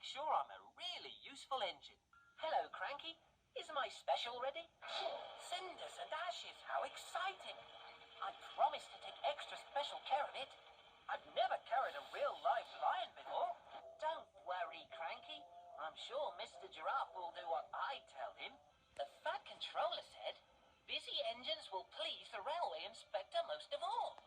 make sure I'm a really useful engine. Hello, Cranky. Is my special ready? Cinders and ashes, how exciting! I promise to take extra special care of it. I've never carried a real live lion before. Don't worry, Cranky. I'm sure Mr. Giraffe will do what I tell him. The Fat Controller said, busy engines will please the railway inspector most of all.